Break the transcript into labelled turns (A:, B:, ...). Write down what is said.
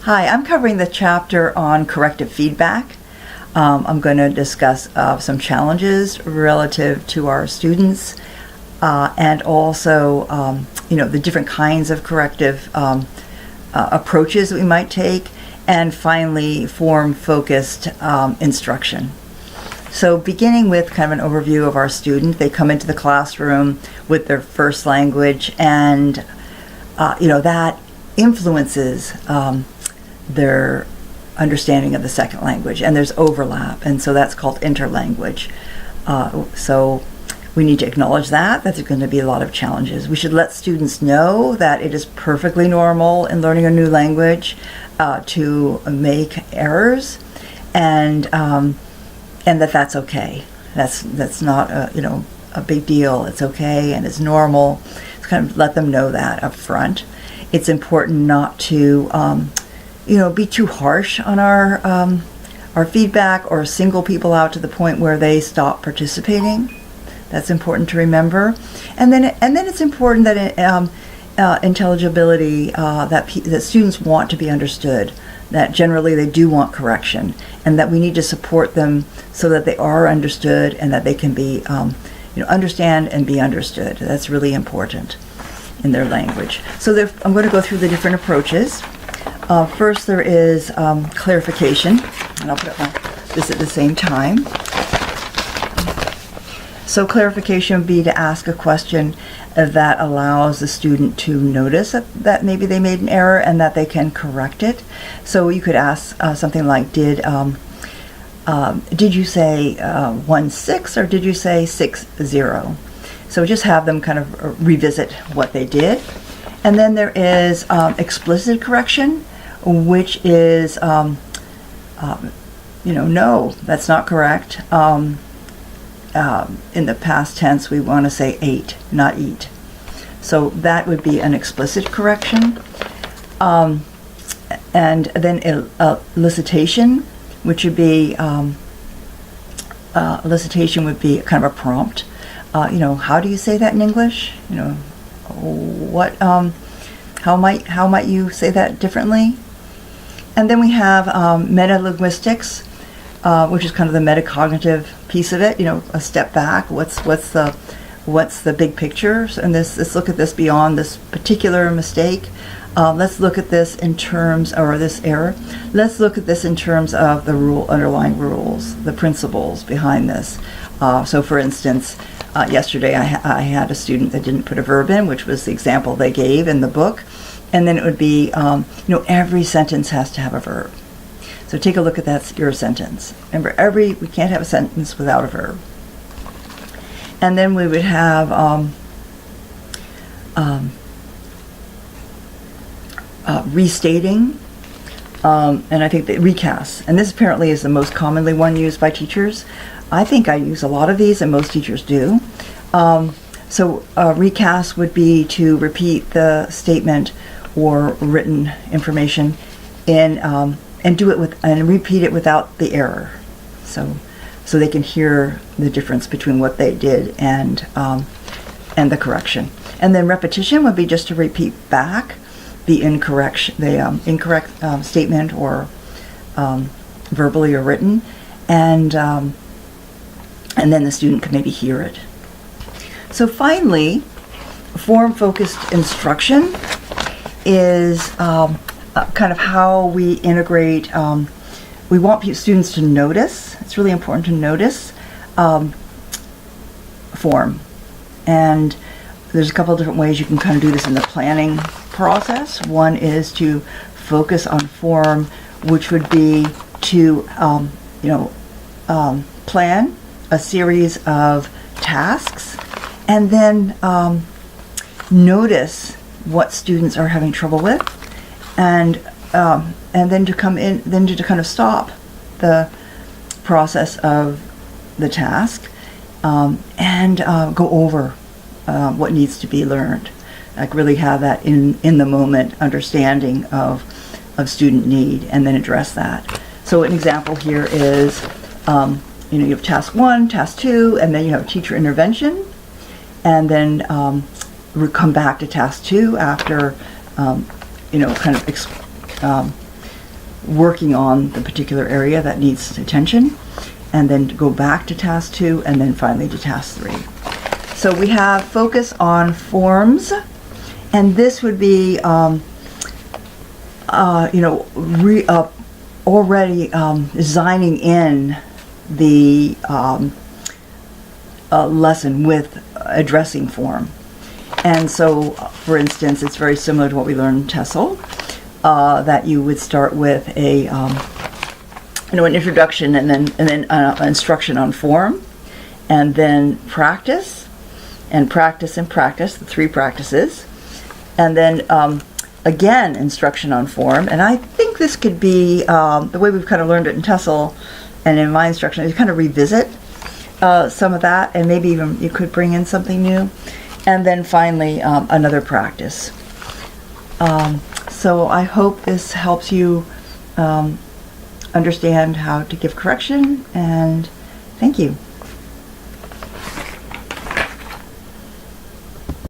A: Hi, I'm covering the chapter on corrective feedback. I'm going to discuss some challenges relative to our students and also, the different kinds of corrective approaches that we might take, and finally, form-focused instruction. So beginning with kind of an overview of our student, they come into the classroom with their first language, and that influences their understanding of the second language, and there's overlap, and so that's called interlanguage. So we need to acknowledge that there's going to be a lot of challenges. We should let students know that it is perfectly normal in learning a new language to make errors, and that's okay. That's not a big deal. It's okay and it's normal. It's kind of let them know that up front. It's important not to be too harsh on our feedback or single people out to the point where they stop participating. That's important to remember. And then it's important that intelligibility, that students want to be understood, that generally they do want correction, and that we need to support them so that they are understood and that they can be understand and be understood. That's really important in their language. So I'm going to go through the different approaches. First, there is clarification, and I'll put this at the same time. So clarification would be to ask a question that allows the student to notice that maybe they made an error and that they can correct it. So you could ask something like, did you say 1-6 or did you say 6-0? So just have them kind of revisit what they did. And then there is explicit correction, which is, no, that's not correct. In the past tense, we want to say ate, not eat. So that would be an explicit correction. And then elicitation, which would be, elicitation would be kind of a prompt. How do you say that in English? What, how might you say that differently? And then we have metalinguistics, which is kind of the metacognitive piece of it. A step back. What's the big picture? And let's look at this beyond this particular mistake. Let's look at this in terms, or this error. Let's look at this in terms of the underlying rules, the principles behind this. So, for instance, yesterday I had a student that didn't put a verb in, which was the example they gave in the book. And then it would be, every sentence has to have a verb. So take a look at your sentence. Remember, we can't have a sentence without a verb. And then we would have restating, and I think the recasts. And this apparently is the most commonly one used by teachers. I think I use a lot of these, and most teachers do. So recast would be to repeat the statement or written information and do it and repeat it without the error, so they can hear the difference between what they did and the correction. And then repetition would be just to repeat back the incorrect statement, or verbally or written, and then the student can maybe hear it. So finally, form-focused instruction is kind of how we integrate. We want students to notice. It's really important to notice form. And there's a couple of different ways you can kind of do this in the planning process. One is to focus on form, which would be to plan a series of tasks, and then notice what students are having trouble with, and then to kind of stop the process of the task, and go over what needs to be learned. Like really have that in the moment understanding of student need, and then address that. So an example here is, you have task 1, task 2, and then you have teacher intervention, and then we come back to task 2 after, kind of working on the particular area that needs attention, and then go back to task 2, and then finally to task 3. So we have focus on forms, and this would be, already designing in the lesson with addressing form. And so, for instance, it's very similar to what we learned in TESOL, that you would start with a an introduction and then instruction on form, and then practice, and practice and practice, the 3 practices, and then again instruction on form. And I think this could be the way we've kind of learned it in TESOL and in my instruction is kind of revisit some of that, and maybe even you could bring in something new. And then finally another practice. So I hope this helps you understand how to give correction, and thank you.